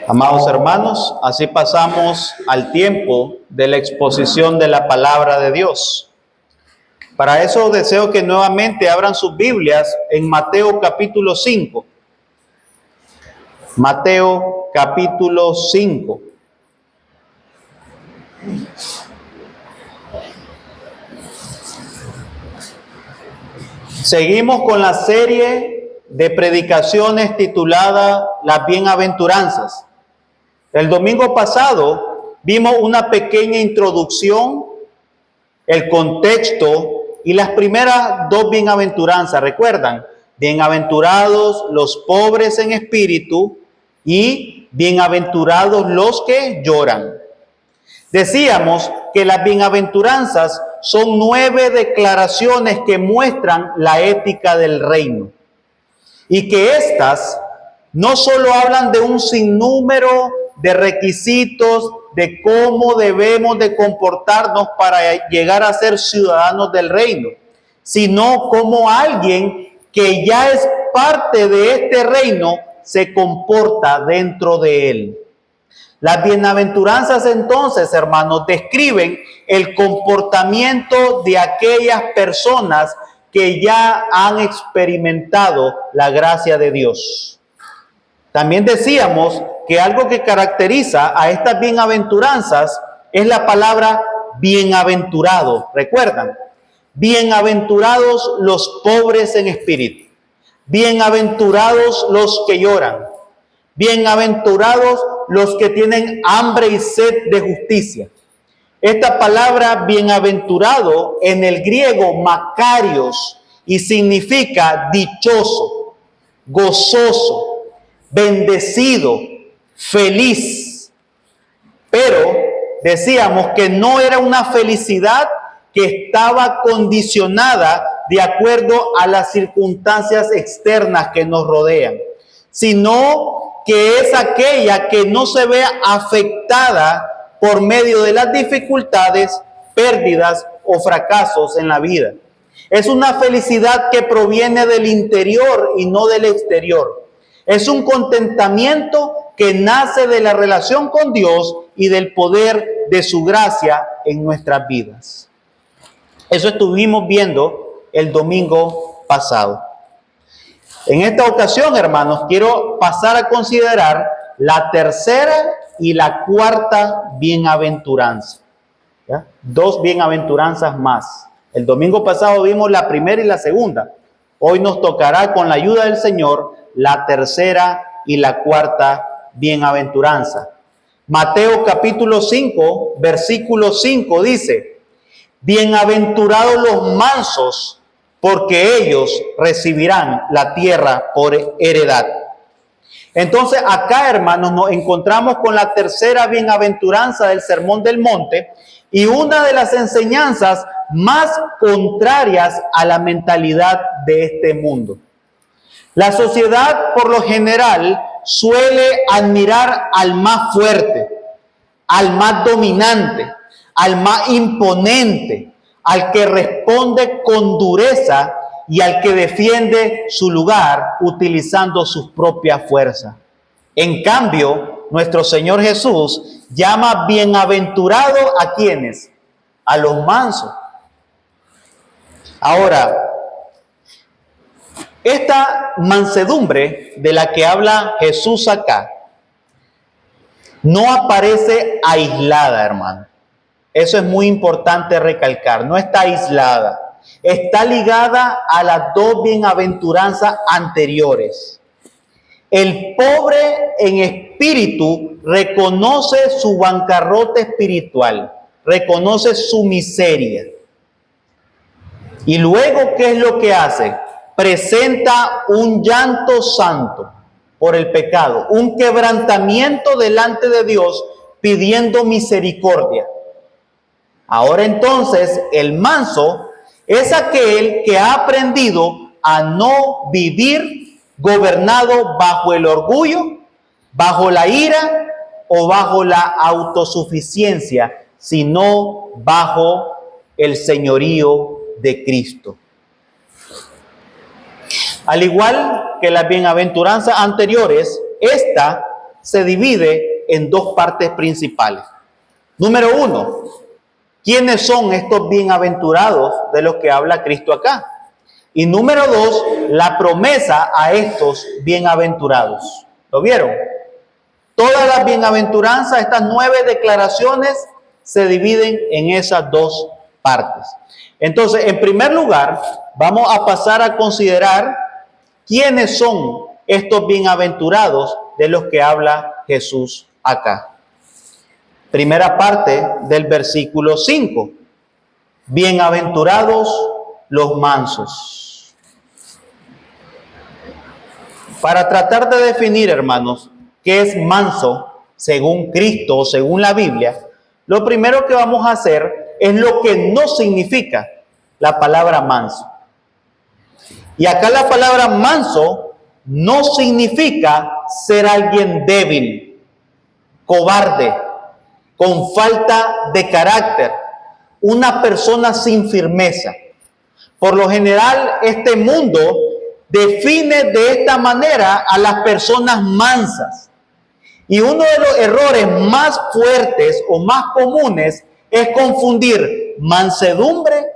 Amados hermanos, así pasamos al tiempo de la exposición de la palabra de Dios. Para eso deseo que nuevamente abran sus Biblias en Mateo capítulo 5. Mateo capítulo 5. Seguimos con la serie de predicaciones titulada Las Bienaventuranzas. El domingo pasado vimos una pequeña introducción, el contexto y las primeras dos bienaventuranzas. ¿Recuerdan? Bienaventurados los pobres en espíritu y bienaventurados los que lloran. Decíamos que las bienaventuranzas son 9 declaraciones que muestran la ética del reino. Y que éstas no solo hablan de un sinnúmero de requisitos de cómo debemos de comportarnos para llegar a ser ciudadanos del reino, sino como alguien que ya es parte de este reino se comporta dentro de él. Las bienaventuranzas entonces, hermanos, describen el comportamiento de aquellas personas que ya han experimentado la gracia de Dios. También decíamos que algo que caracteriza a estas bienaventuranzas es la palabra bienaventurado. ¿Recuerdan? Bienaventurados los pobres en espíritu. Bienaventurados los que lloran. Bienaventurados los que tienen hambre y sed de justicia. Esta palabra bienaventurado en el griego makarios y significa dichoso, gozoso, bendecido, feliz. Pero decíamos que no era una felicidad que estaba condicionada de acuerdo a las circunstancias externas que nos rodean, sino que es aquella que no se ve afectada por medio de las dificultades, pérdidas o fracasos en la vida. Es una felicidad que proviene del interior y no del exterior. Es un contentamiento que nace de la relación con Dios y del poder de su gracia en nuestras vidas. Eso estuvimos viendo el domingo pasado. En esta ocasión, hermanos, quiero pasar a considerar la tercera y la cuarta bienaventuranza. ¿Ya? 2 bienaventuranzas más. El domingo pasado vimos la primera y la segunda. Hoy nos tocará, con la ayuda del Señor, la tercera y la cuarta bienaventuranza. Mateo capítulo 5, versículo 5 dice: bienaventurados los mansos, porque ellos recibirán la tierra por heredad. Entonces acá, hermanos, nos encontramos con la tercera bienaventuranza del Sermón del Monte y una de las enseñanzas más contrarias a la mentalidad de este mundo. La sociedad, por lo general, suele admirar al más fuerte, al más dominante, al más imponente, al que responde con dureza y al que defiende su lugar utilizando sus propias fuerzas. En cambio, nuestro Señor Jesús llama bienaventurado ¿a quiénes? A los mansos. Ahora, esta mansedumbre de la que habla Jesús acá no aparece aislada, hermano. Eso es muy importante recalcar. No está aislada. Está ligada a las 2 bienaventuranzas anteriores. El pobre en espíritu reconoce su bancarrota espiritual, reconoce su miseria. Y luego, ¿qué es lo que hace? Presenta un llanto santo por el pecado, un quebrantamiento delante de Dios pidiendo misericordia. Ahora entonces, el manso es aquel que ha aprendido a no vivir gobernado bajo el orgullo, bajo la ira o bajo la autosuficiencia, sino bajo el señorío de Cristo. Al igual que las bienaventuranzas anteriores, esta se divide en dos partes principales. Número uno, ¿quiénes son estos bienaventurados de los que habla Cristo acá? Y número dos, la promesa a estos bienaventurados. ¿Lo vieron? Todas las bienaventuranzas, estas 9 declaraciones, se dividen en esas dos partes. Entonces, en primer lugar, vamos a pasar a considerar quiénes son estos bienaventurados de los que habla Jesús acá. Primera parte del versículo 5. Bienaventurados los mansos. Para tratar de definir, hermanos, qué es manso según Cristo o según la Biblia, lo primero que vamos a hacer es lo que no significa la palabra manso. Y acá la palabra manso no significa ser alguien débil, cobarde, con falta de carácter, una persona sin firmeza. Por lo general, este mundo define de esta manera a las personas mansas. Y uno de los errores más fuertes o más comunes es confundir mansedumbre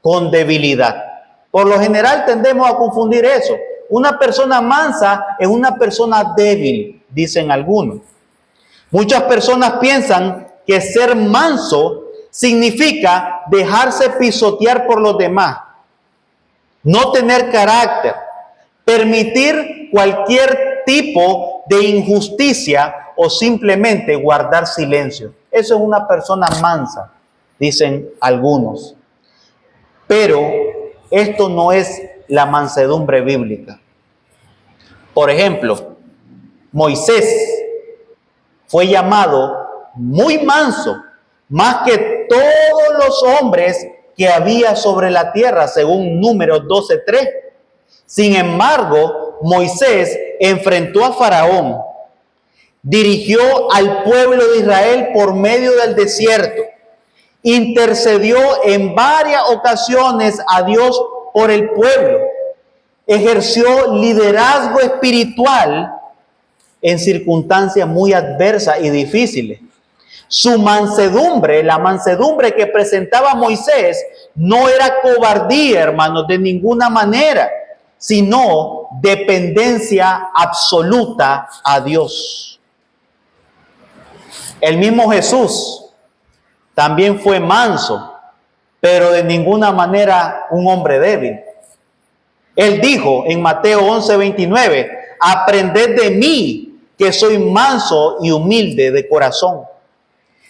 con debilidad. Por lo general tendemos a confundir eso. Una persona mansa es una persona débil, dicen algunos. Muchas personas piensan que ser manso significa dejarse pisotear por los demás, no tener carácter, permitir cualquier tipo de injusticia o simplemente guardar silencio. Eso es una persona mansa, dicen algunos. Pero esto no es la mansedumbre bíblica. Por ejemplo, Moisés fue llamado muy manso, más que todos los hombres que había sobre la tierra, según Números 12:3. Sin embargo, Moisés enfrentó a Faraón, dirigió al pueblo de Israel por medio del desierto, intercedió en varias ocasiones a Dios por el pueblo, ejerció liderazgo espiritual en circunstancias muy adversas y difíciles. Su mansedumbre, la mansedumbre que presentaba Moisés, no era cobardía, hermanos, de ninguna manera, sino dependencia absoluta a Dios. El mismo Jesús también fue manso, pero de ninguna manera un hombre débil. Él dijo en Mateo 11:29, aprended de mí, que soy manso y humilde de corazón.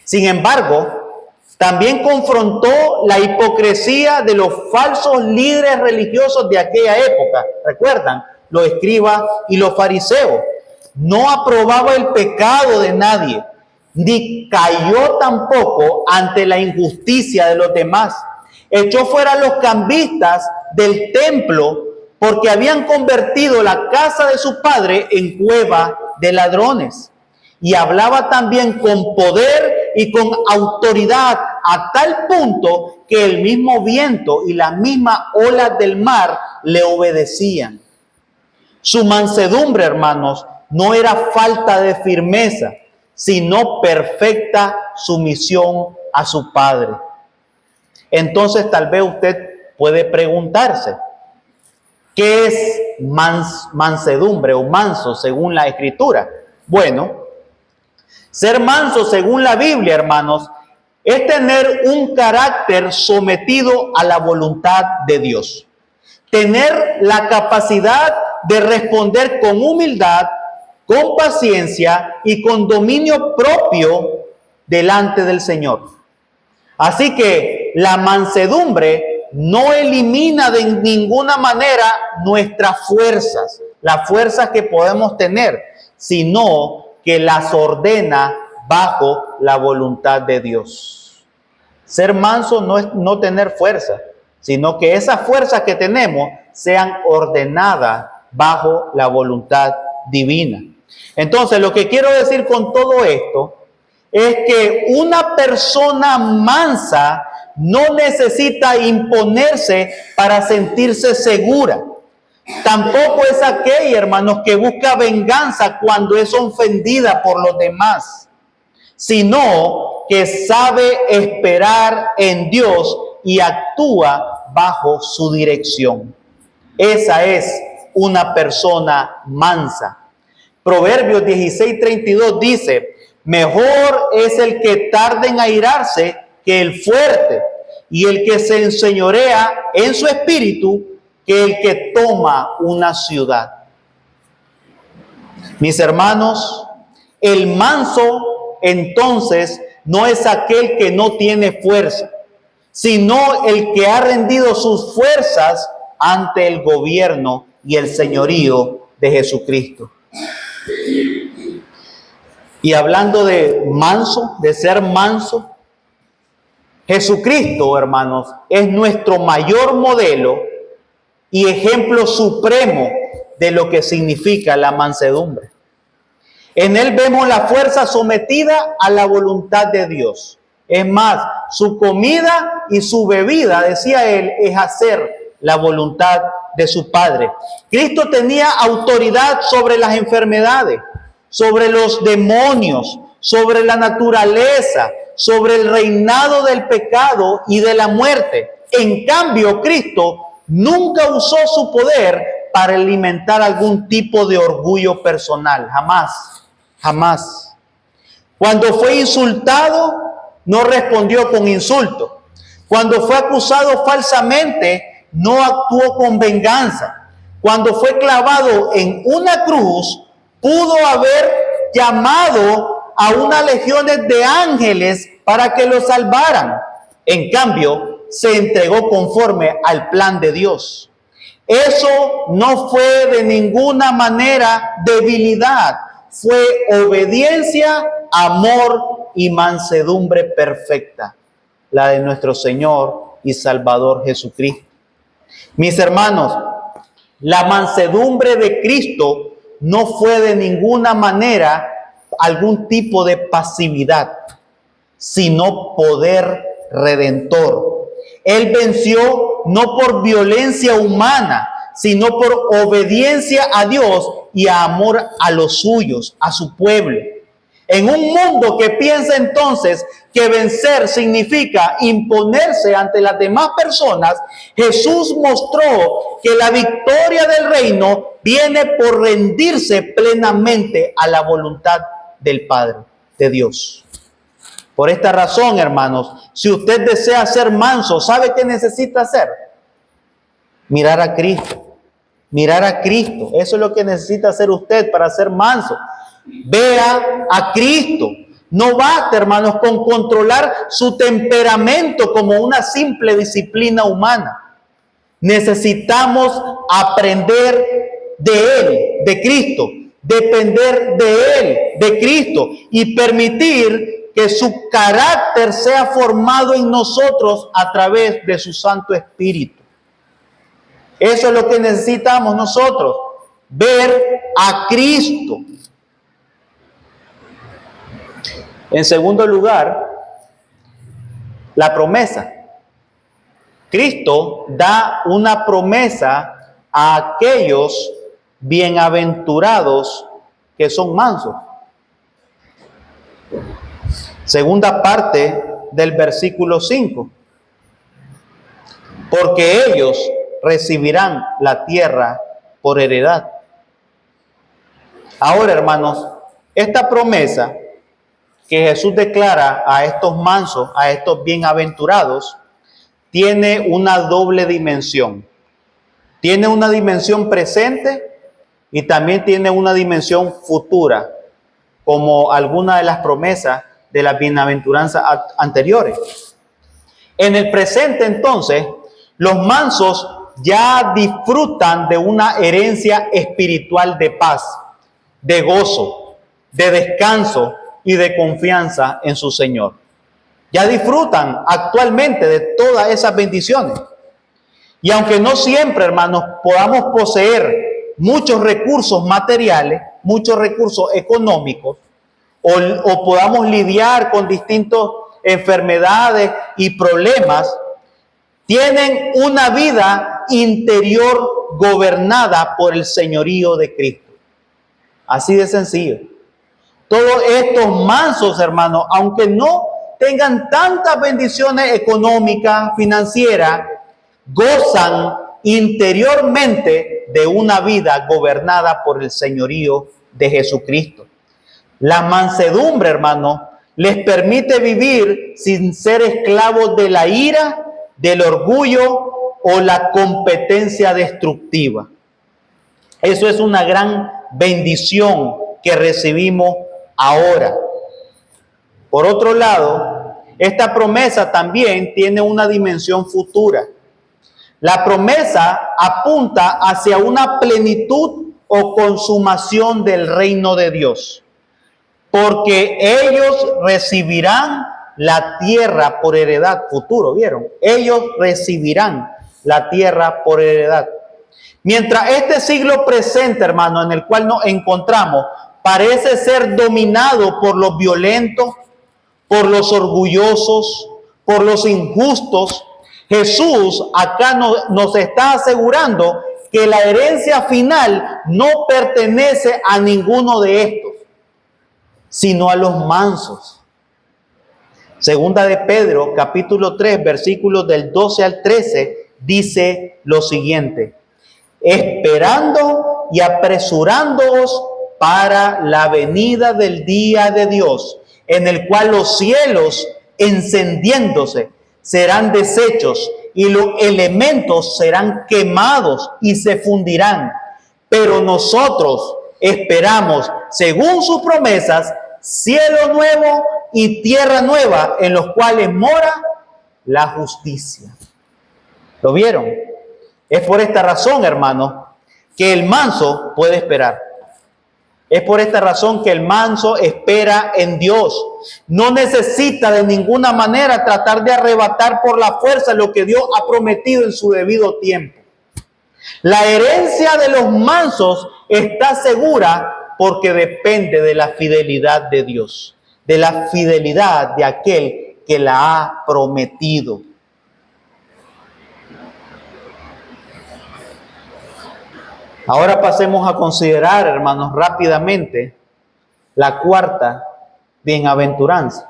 Sin embargo, también confrontó la hipocresía de los falsos líderes religiosos de aquella época. ¿Recuerdan? Los escribas y los fariseos. No aprobaba el pecado de nadie, ni cayó tampoco ante la injusticia de los demás. Echó fuera a los cambistas del templo porque habían convertido la casa de su padre en cueva de ladrones. Y hablaba también con poder y con autoridad a tal punto que el mismo viento y las mismas olas del mar le obedecían. Su mansedumbre, hermanos, no era falta de firmeza, sino perfecta sumisión a su Padre. Entonces tal vez usted puede preguntarse, ¿qué es mansedumbre o manso según la Escritura? Bueno, ser manso según la Biblia, hermanos, es tener un carácter sometido a la voluntad de Dios. Tener la capacidad de responder con humildad, con paciencia y con dominio propio delante del Señor. Así que la mansedumbre no elimina de ninguna manera nuestras fuerzas, las fuerzas que podemos tener, sino que las ordena bajo la voluntad de Dios. Ser manso no es no tener fuerza, sino que esas fuerzas que tenemos sean ordenadas bajo la voluntad divina. Entonces, lo que quiero decir con todo esto es que una persona mansa no necesita imponerse para sentirse segura. Tampoco es aquella, hermanos, que busca venganza cuando es ofendida por los demás, sino que sabe esperar en Dios y actúa bajo su dirección. Esa es una persona mansa. Proverbios 16:32 dice: mejor es el que tarda en airarse que el fuerte, y el que se enseñorea en su espíritu que el que toma una ciudad. Mis hermanos, el manso entonces no es aquel que no tiene fuerza, sino el que ha rendido sus fuerzas ante el gobierno y el señorío de Jesucristo. Y hablando de manso, de ser manso, Jesucristo, hermanos, es nuestro mayor modelo y ejemplo supremo de lo que significa la mansedumbre. En él vemos la fuerza sometida a la voluntad de Dios. Es más, su comida y su bebida, decía él, es hacer la voluntad de su Padre. Cristo tenía autoridad sobre las enfermedades, sobre los demonios, sobre la naturaleza, sobre el reinado del pecado y de la muerte. En cambio, Cristo nunca usó su poder para alimentar algún tipo de orgullo personal. Jamás, jamás. Cuando fue insultado, no respondió con insulto. Cuando fue acusado falsamente, no actuó con venganza. Cuando fue clavado en una cruz, pudo haber llamado a unas legiones de ángeles para que lo salvaran. En cambio, se entregó conforme al plan de Dios. Eso no fue de ninguna manera debilidad, fue obediencia, amor y mansedumbre perfecta, la de nuestro Señor y Salvador Jesucristo. Mis hermanos, la mansedumbre de Cristo no fue de ninguna manera algún tipo de pasividad, sino poder redentor. Él venció no por violencia humana, sino por obediencia a Dios y a amor a los suyos, a su pueblo. En un mundo que piensa entonces que vencer significa imponerse ante las demás personas, Jesús mostró que la victoria del reino viene por rendirse plenamente a la voluntad del Padre, de Dios. Por esta razón, hermanos, si usted desea ser manso, ¿sabe qué necesita hacer? Mirar a Cristo. Mirar a Cristo. Eso es lo que necesita hacer usted para ser manso. Vea a Cristo. No basta, hermanos, con controlar su temperamento como una simple disciplina humana. Necesitamos aprender de Él, de Cristo, depender de Él, de Cristo, y permitir que su carácter sea formado en nosotros a través de su Santo Espíritu. Eso es lo que necesitamos nosotros, ver a Cristo. En segundo lugar, la promesa. Cristo da una promesa a aquellos bienaventurados que son mansos. Segunda parte del versículo 5. Porque ellos recibirán la tierra por heredad. Ahora, hermanos, esta promesa que Jesús declara a estos mansos, a estos bienaventurados, tiene una doble dimensión. Tiene una dimensión presente y también tiene una dimensión futura, como alguna de las promesas de las bienaventuranzas anteriores. En el presente, entonces, los mansos ya disfrutan de una herencia espiritual de paz, de gozo, de descanso y de confianza en su Señor. Ya disfrutan actualmente de todas esas bendiciones. Y aunque no siempre, hermanos, podamos poseer muchos recursos materiales, muchos recursos económicos, o podamos lidiar con distintas enfermedades y problemas, tienen una vida interior gobernada por el señorío de Cristo. Así de sencillo. Todos estos mansos, hermanos, aunque no tengan tantas bendiciones económicas, financieras, gozan interiormente de una vida gobernada por el señorío de Jesucristo. La mansedumbre, hermano, les permite vivir sin ser esclavos de la ira, del orgullo o la competencia destructiva. Eso es una gran bendición que recibimos ahora. Por otro lado, esta promesa también tiene una dimensión futura. La promesa apunta hacia una plenitud o consumación del reino de Dios, porque ellos recibirán la tierra por heredad. Futuro, ¿vieron? Ellos recibirán la tierra por heredad. Mientras este siglo presente, hermano, en el cual nos encontramos, parece ser dominado por los violentos, por los orgullosos, por los injustos, Jesús acá nos está asegurando que la herencia final no pertenece a ninguno de estos, sino a los mansos. Segunda de Pedro, capítulo 3, versículos del 12 al 13, dice lo siguiente: esperando y apresurándoos para la venida del día de Dios, en el cual los cielos, encendiéndose, serán deshechos y los elementos serán quemados y se fundirán. Pero nosotros esperamos, según sus promesas, cielo nuevo y tierra nueva, en los cuales mora la justicia. ¿Lo vieron? Es por esta razón, hermanos, que el manso puede esperar. Es por esta razón que el manso espera en Dios. No necesita de ninguna manera tratar de arrebatar por la fuerza lo que Dios ha prometido en su debido tiempo. La herencia de los mansos está segura porque depende de la fidelidad de Dios, de la fidelidad de aquel que la ha prometido. Ahora pasemos a considerar, hermanos, rápidamente la cuarta bienaventuranza.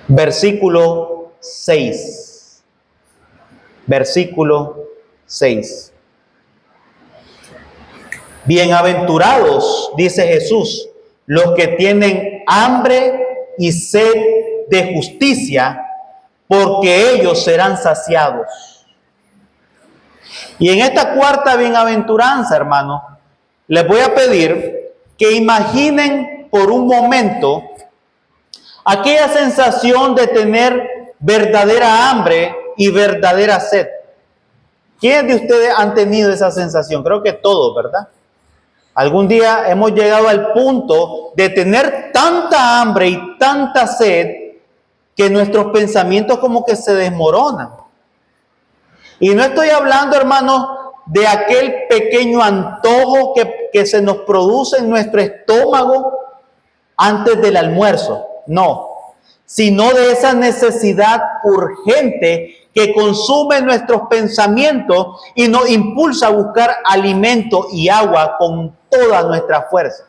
Versículo 6. Versículo 6. Bienaventurados, dice Jesús, los que tienen hambre y sed de justicia, porque ellos serán saciados. Y en esta cuarta bienaventuranza, hermano, les voy a pedir que imaginen por un momento aquella sensación de tener verdadera hambre y verdadera sed. ¿Quiénes de ustedes han tenido esa sensación? Creo que todos, ¿verdad? Algún día hemos llegado al punto de tener tanta hambre y tanta sed que nuestros pensamientos como que se desmoronan. Y no estoy hablando, hermanos, de aquel pequeño antojo que se nos produce en nuestro estómago antes del almuerzo. No, sino de esa necesidad urgente que consume nuestros pensamientos y nos impulsa a buscar alimento y agua con toda nuestra fuerza.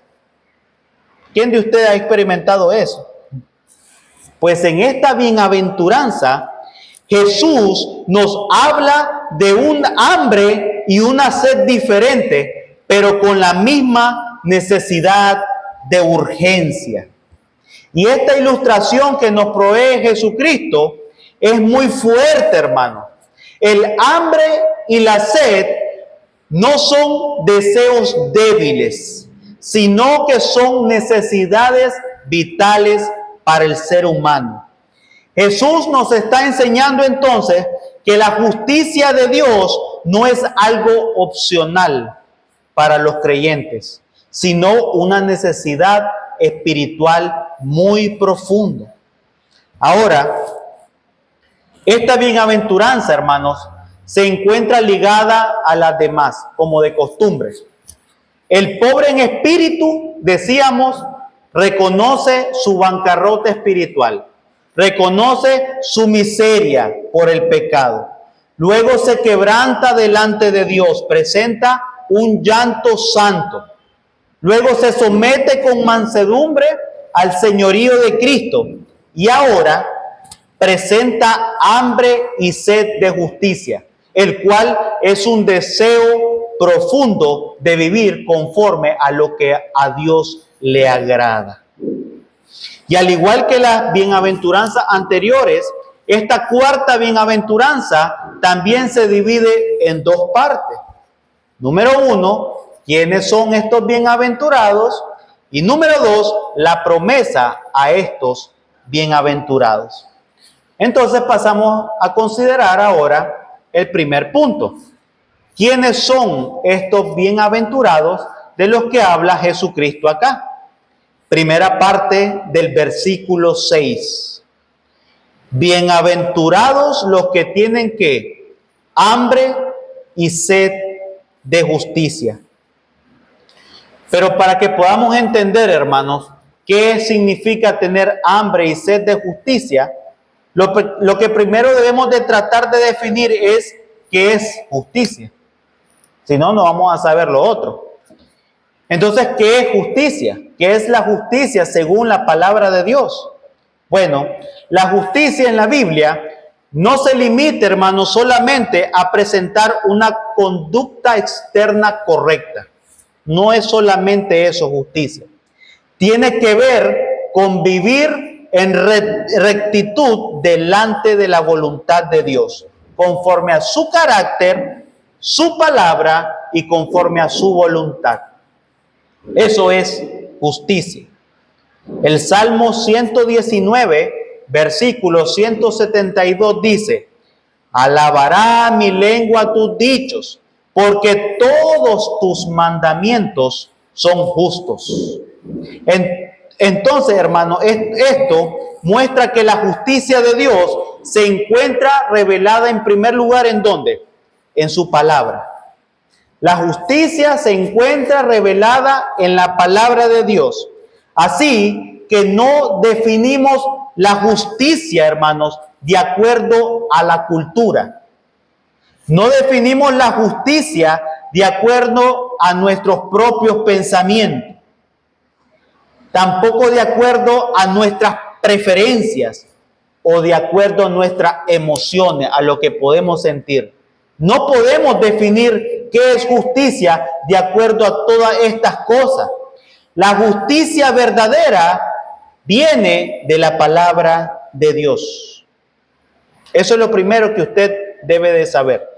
¿Quién de ustedes ha experimentado eso? Pues en esta bienaventuranza, Jesús nos habla de un hambre y una sed diferente, pero con la misma necesidad de urgencia. Y esta ilustración que nos provee Jesucristo es muy fuerte, hermano. El hambre y la sed no son deseos débiles, sino que son necesidades vitales para el ser humano. Jesús nos está enseñando entonces que la justicia de Dios no es algo opcional para los creyentes, sino una necesidad espiritual muy profunda. Ahora, esta bienaventuranza, hermanos, se encuentra ligada a las demás, como de costumbre. El pobre en espíritu, decíamos, reconoce su bancarrota espiritual. Reconoce su miseria por el pecado. luego se quebranta delante de Dios, presenta un llanto santo, luego se somete con mansedumbre al señorío de Cristo y ahora presenta hambre y sed de justicia, el cual es un deseo profundo de vivir conforme a lo que a Dios le agrada. Y al igual que las bienaventuranzas anteriores, esta cuarta bienaventuranza también se divide en dos partes. Número 1, ¿quiénes son estos bienaventurados? Y número 2, la promesa a estos bienaventurados. Entonces pasamos a considerar ahora el primer punto. ¿Quiénes son estos bienaventurados de los que habla Jesucristo acá? Primera parte del versículo 6. Bienaventurados los que tienen ¿qué? Hambre y sed de justicia. Pero para que podamos entender, hermanos, qué significa tener hambre y sed de justicia, lo que primero debemos de tratar de definir es qué es justicia. Si no, no vamos a saber lo otro. Entonces, ¿qué es justicia? ¿Qué es la justicia según la palabra de Dios? Bueno, la justicia en la Biblia no se limita, hermanos, solamente a presentar una conducta externa correcta. No es solamente eso justicia. Tiene que ver con vivir en rectitud delante de la voluntad de Dios, conforme a su carácter, su palabra y conforme a su voluntad. Eso es justicia. El Salmo 119, versículo 172 dice: alabará mi lengua tus dichos, porque todos tus mandamientos son justos. Entonces, hermano, esto muestra que la justicia de Dios se encuentra revelada en primer lugar, ¿en dónde? En su palabra. La justicia se encuentra revelada en la palabra de Dios. Así que no definimos la justicia, hermanos, de acuerdo a la cultura. No definimos la justicia de acuerdo a nuestros propios pensamientos. Tampoco de acuerdo a nuestras preferencias o de acuerdo a nuestras emociones, a lo que podemos sentir. No podemos definir qué es justicia de acuerdo a todas estas cosas. La justicia verdadera viene de la palabra de Dios. Eso es lo primero que usted debe de saber.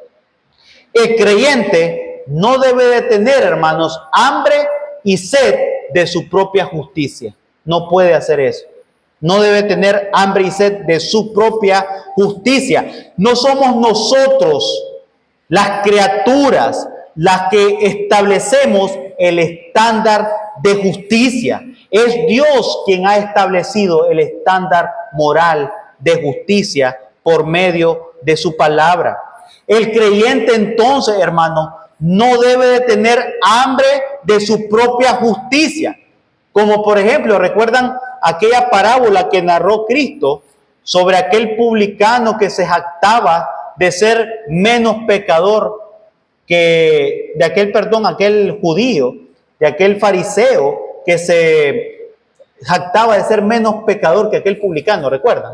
El creyente no debe de tener, hermanos, hambre y sed de su propia justicia. No puede hacer eso. No debe tener hambre y sed de su propia justicia. No somos nosotros, las criaturas, las que establecemos el estándar de justicia. Es Dios quien ha establecido el estándar moral de justicia por medio de su palabra. El creyente entonces, hermano, no debe de tener hambre de su propia justicia. Como por ejemplo, ¿recuerdan aquella parábola que narró Cristo sobre aquel publicano que se jactaba de ser menos pecador que de aquel judío, de aquel fariseo que se jactaba de ser menos pecador que aquel publicano? ¿Recuerdan?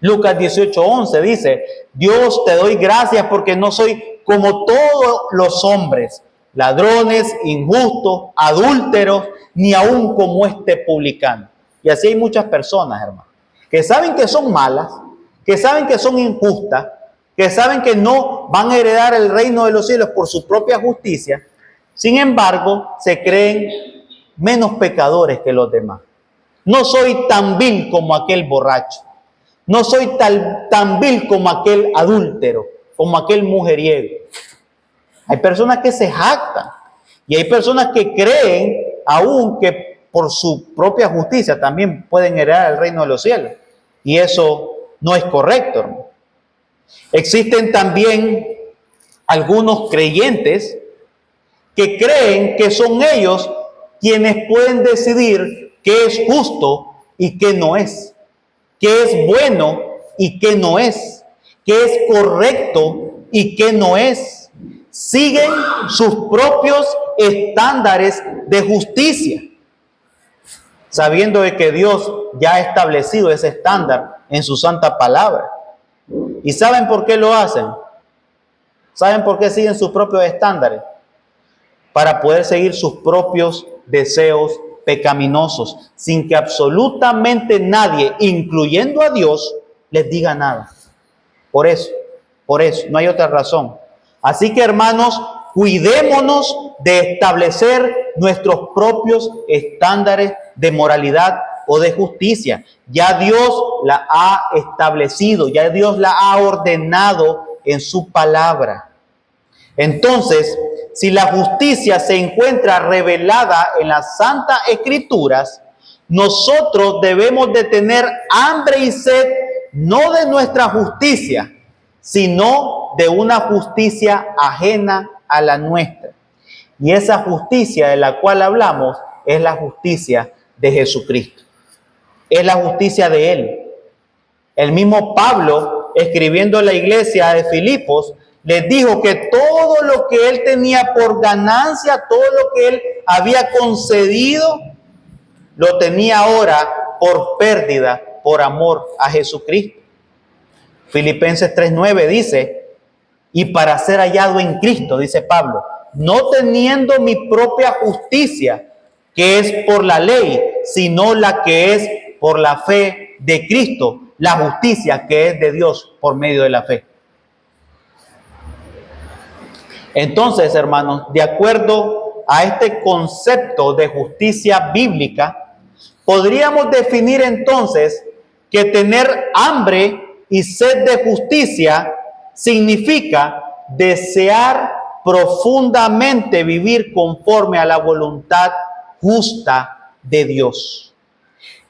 Lucas 18:11 dice: Dios, te doy gracias porque no soy como todos los hombres, ladrones, injustos, adúlteros, ni aún como este publicano. Y así hay muchas personas, hermano, que saben que son malas, que saben que son injustas, que saben que no van a heredar el reino de los cielos por su propia justicia. Sin embargo, se creen menos pecadores que los demás. No soy tan vil como aquel borracho. No soy tan vil como aquel adúltero, como aquel mujeriego. Hay personas que se jactan y hay personas que creen aún que por su propia justicia también pueden heredar el reino de los cielos. Y eso no es correcto, hermano. Existen también algunos creyentes que creen que son ellos quienes pueden decidir qué es justo y qué no es, qué es bueno y qué no es, qué es correcto y qué no es. Siguen sus propios estándares de justicia, sabiendo de que Dios ya ha establecido ese estándar en su santa palabra. ¿Y saben por qué lo hacen? ¿Saben por qué siguen sus propios estándares? Para poder seguir sus propios deseos pecaminosos, sin que absolutamente nadie, incluyendo a Dios, les diga nada. Por eso, no hay otra razón. Así que, hermanos, cuidémonos de establecer nuestros propios estándares de moralidad o de justicia. Ya Dios la ha establecido, ya Dios la ha ordenado en su palabra. Entonces, si la justicia se encuentra revelada en las Santas Escrituras, nosotros debemos de tener hambre y sed no de nuestra justicia, sino de una justicia ajena a la nuestra. Y esa justicia de la cual hablamos es la justicia de Jesucristo. Es la justicia de Él. El mismo Pablo, escribiendo a la iglesia de Filipos, les dijo que todo lo que él tenía por ganancia, todo lo que él había concedido, lo tenía ahora por pérdida, por amor a Jesucristo. Filipenses 3:9 dice, y para ser hallado en Cristo, dice Pablo, no teniendo mi propia justicia, que es por la ley, sino la que es por la fe de Cristo, la justicia que es de Dios por medio de la fe. Entonces, hermanos, de acuerdo a este concepto de justicia bíblica, podríamos definir entonces que tener hambre y sed de justicia significa desear profundamente vivir conforme a la voluntad justa de Dios.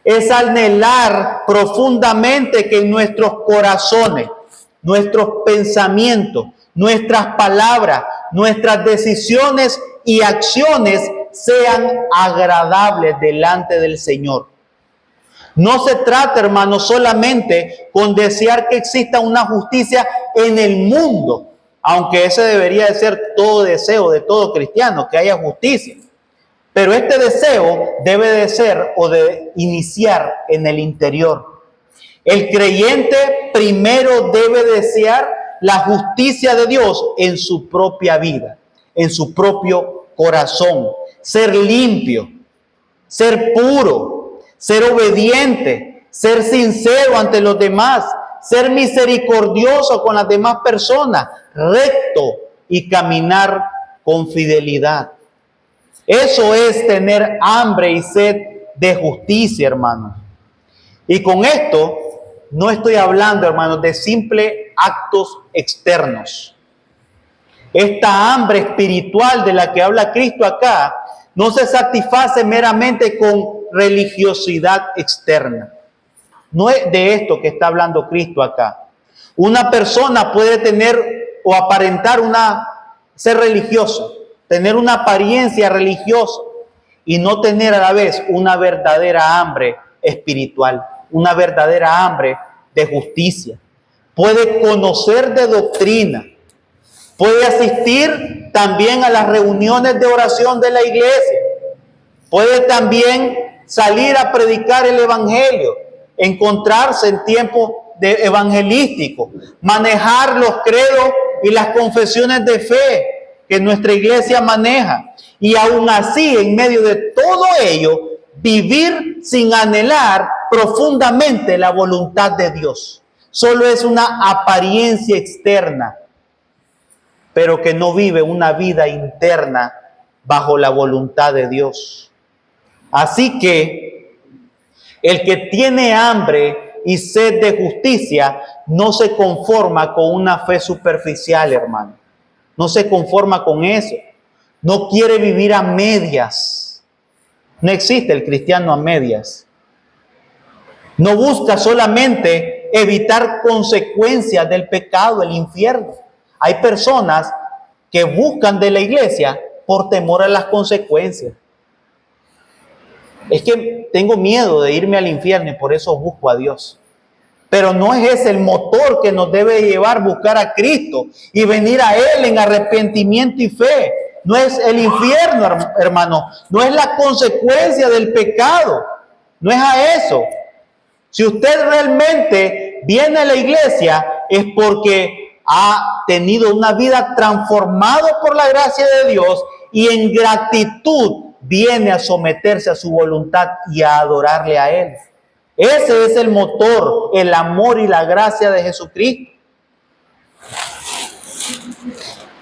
Es anhelar profundamente que en nuestros corazones, nuestros pensamientos, nuestras palabras, nuestras decisiones y acciones sean agradables delante del Señor. No se trata, hermanos, solamente con desear que exista una justicia en el mundo, aunque ese debería de ser todo deseo de todo cristiano, que haya justicia. Pero este deseo debe de ser o de iniciar en el interior. El creyente primero debe desear la justicia de Dios en su propia vida, en su propio corazón. Ser limpio, ser puro, ser obediente, ser sincero ante los demás, ser misericordioso con las demás personas, recto y caminar con fidelidad. Eso es tener hambre y sed de justicia, hermanos. Y con esto no estoy hablando, hermanos, de simples actos externos. Esta hambre espiritual de la que habla Cristo acá no se satisface meramente con religiosidad externa. No es de esto que está hablando Cristo acá. Una persona puede tener o aparentar ser religioso, tener una apariencia religiosa y no tener a la vez una verdadera hambre espiritual, una verdadera hambre de justicia. Puede conocer de doctrina, puede asistir también a las reuniones de oración de la iglesia, puede también salir a predicar el evangelio, encontrarse en tiempo de evangelístico, manejar los credos y las confesiones de fe que nuestra iglesia maneja, y aún así, en medio de todo ello, vivir sin anhelar profundamente la voluntad de Dios. Solo es una apariencia externa, pero que no vive una vida interna bajo la voluntad de Dios. Así que el que tiene hambre y sed de justicia no se conforma con una fe superficial, hermano. No se conforma con eso. No quiere vivir a medias. No existe el cristiano a medias. No busca solamente evitar consecuencias del pecado, el infierno. Hay personas que buscan de la iglesia por temor a las consecuencias. Es que tengo miedo de irme al infierno y por eso busco a Dios. Pero no es ese el motor que nos debe llevar a buscar a Cristo y venir a Él en arrepentimiento y fe. No es el infierno, hermano. No es la consecuencia del pecado. No es a eso. Si usted realmente viene a la iglesia es porque ha tenido una vida transformada por la gracia de Dios y en gratitud viene a someterse a su voluntad y a adorarle a Él. Ese es el motor, el amor y la gracia de Jesucristo.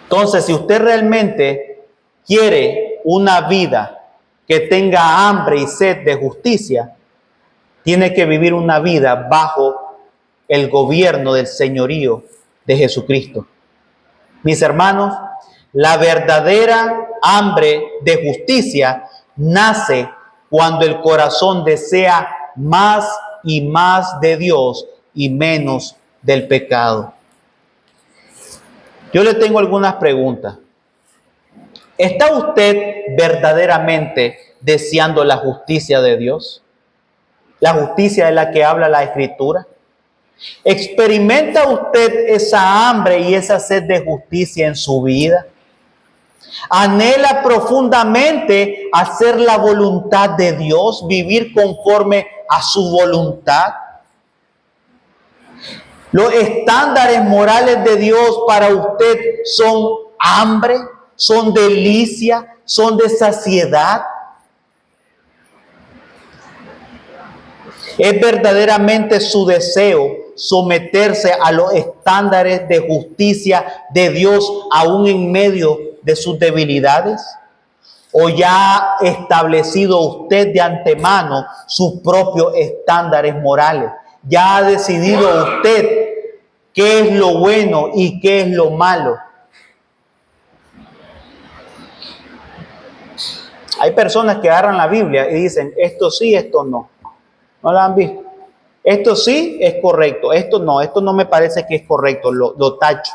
Entonces, si usted realmente quiere una vida que tenga hambre y sed de justicia, tiene que vivir una vida bajo el gobierno del señorío de Jesucristo. Mis hermanos, la verdadera hambre de justicia nace cuando el corazón desea más y más de Dios y menos del pecado. Yo le tengo algunas preguntas. ¿Está usted verdaderamente deseando la justicia de Dios? La justicia de la que habla la Escritura. ¿Experimenta usted esa hambre y esa sed de justicia en su vida? ¿Anhela profundamente hacer la voluntad de Dios, vivir conforme a su voluntad? ¿Los estándares morales de Dios para usted son hambre, son delicia, son de saciedad? ¿Es verdaderamente su deseo someterse a los estándares de justicia de Dios aún en medio de sus debilidades? ¿O ya ha establecido usted de antemano sus propios estándares morales? ¿Ya ha decidido usted qué es lo bueno y qué es lo malo? Hay personas que agarran la Biblia y dicen, esto sí, esto no. ¿No la han visto? Esto sí es correcto, esto no me parece que es correcto, lo tacho,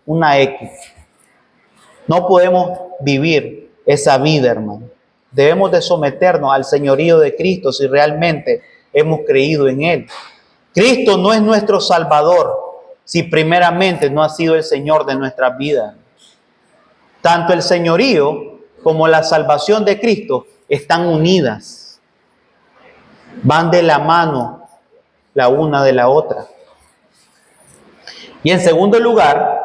una X. No podemos vivir esa vida, hermano. Debemos de someternos al señorío de Cristo si realmente hemos creído en Él. Cristo no es nuestro Salvador si primeramente no ha sido el Señor de nuestras vidas. Tanto el señorío como la salvación de Cristo están unidas. Van de la mano la una de la otra. Y en segundo lugar,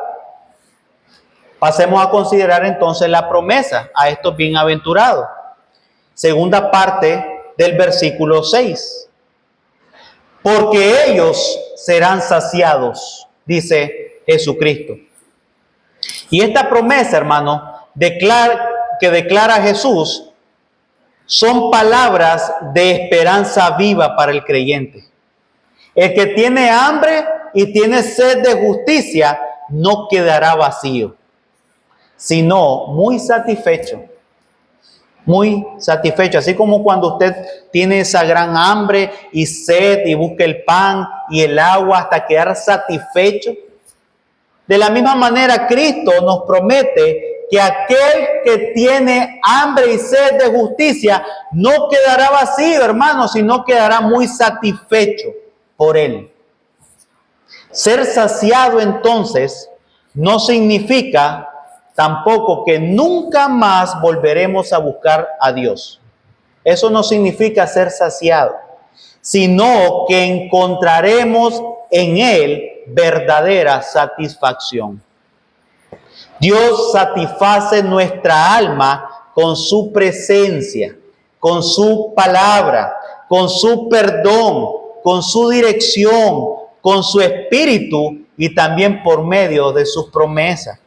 pasemos a considerar entonces la promesa a estos bienaventurados. Segunda parte del versículo 6. Porque ellos serán saciados, dice Jesucristo. Y esta promesa, hermano, que declara Jesús, son palabras de esperanza viva para el creyente. El que tiene hambre y tiene sed de justicia no quedará vacío, sino muy satisfecho. Muy satisfecho. Así como cuando usted tiene esa gran hambre y sed y busca el pan y el agua hasta quedar satisfecho. De la misma manera, Cristo nos promete que aquel que tiene hambre y sed de justicia no quedará vacío, hermano, sino quedará muy satisfecho por Él. Ser saciado, entonces, no significa tampoco que nunca más volveremos a buscar a Dios. Eso no significa ser saciado, sino que encontraremos en Él verdadera satisfacción. Dios satisface nuestra alma con su presencia, con su palabra, con su perdón, con su dirección, con su espíritu y también por medio de sus promesas.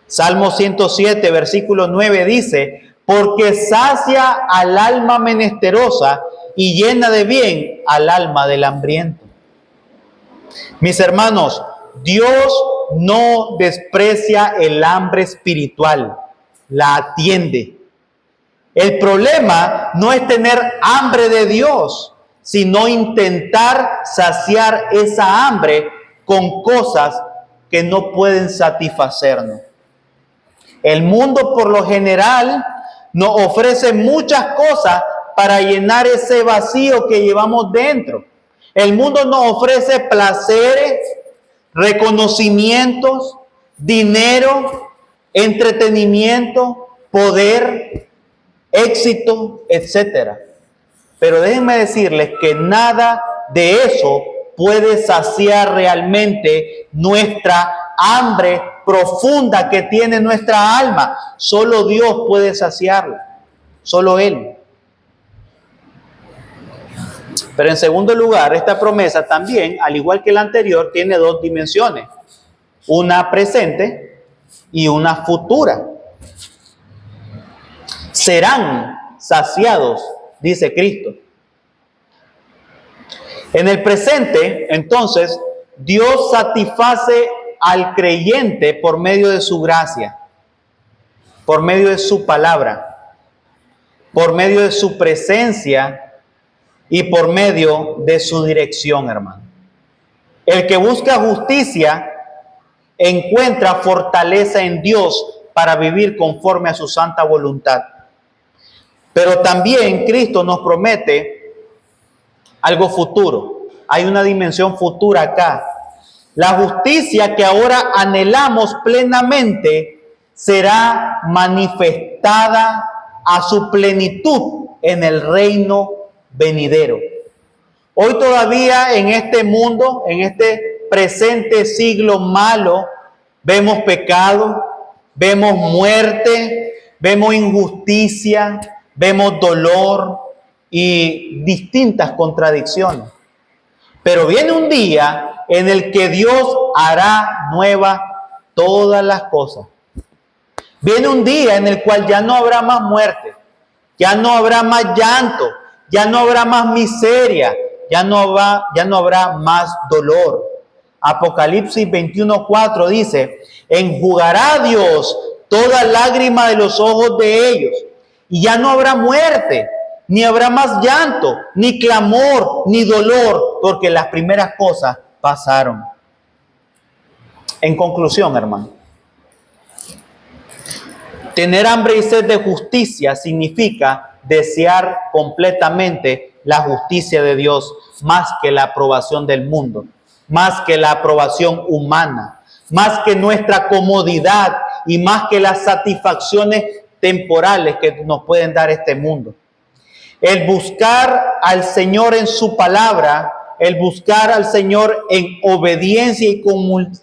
Salmo 107, versículo 9 dice, porque sacia al alma menesterosa y llena de bien al alma del hambriento. Mis hermanos, Dios no desprecia el hambre espiritual, la atiende. El problema no es tener hambre de Dios, sino intentar saciar esa hambre con cosas que no pueden satisfacernos. El mundo por lo general nos ofrece muchas cosas para llenar ese vacío que llevamos dentro. El mundo nos ofrece placeres, reconocimientos, dinero, entretenimiento, poder, éxito, etcétera. Pero déjenme decirles que nada de eso puede saciar realmente nuestra hambre profunda que tiene nuestra alma. Solo Dios puede saciarla, solo Él. Pero en segundo lugar, esta promesa también, al igual que la anterior, tiene dos dimensiones. Una presente y una futura. Serán saciados, dice Cristo. En el presente, entonces, Dios satisface al creyente por medio de su gracia, por medio de su palabra, por medio de su presencia y por medio de su dirección, hermano. El que busca justicia encuentra fortaleza en Dios para vivir conforme a su santa voluntad. Pero también Cristo nos promete algo futuro. Hay una dimensión futura acá. La justicia que ahora anhelamos plenamente será manifestada a su plenitud en el reino venidero. Hoy todavía en este mundo, en este presente siglo malo, vemos pecado, vemos muerte, vemos injusticia, vemos dolor y distintas contradicciones. Pero viene un día en el que Dios hará nuevas todas las cosas. Viene un día en el cual ya no habrá más muerte, ya no habrá más llanto, ya no habrá más miseria, ya no habrá más dolor. Apocalipsis 21:4 dice: enjugará Dios toda lágrima de los ojos de ellos, y ya no habrá muerte, ni habrá más llanto, ni clamor, ni dolor, porque las primeras cosas pasaron. En conclusión, hermano, tener hambre y sed de justicia significa desear completamente la justicia de Dios más que la aprobación del mundo, más que la aprobación humana, más que nuestra comodidad y más que las satisfacciones temporales que nos pueden dar este mundo. El buscar al Señor en su palabra, el buscar al Señor en obediencia y con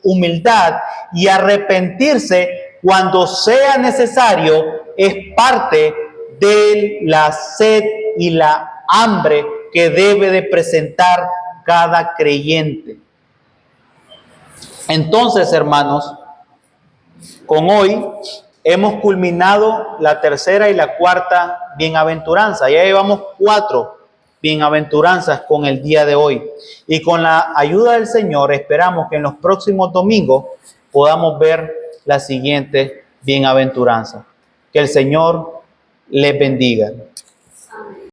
humildad y arrepentirse cuando sea necesario, es parte de la sed y la hambre que debe de presentar cada creyente. Entonces, hermanos, con hoy hemos culminado la tercera y la cuarta bienaventuranza. Ya llevamos 4 bienaventuranzas con el día de hoy. Y con la ayuda del Señor esperamos que en los próximos domingos podamos ver la siguiente bienaventuranza. Que el Señor les bendiga.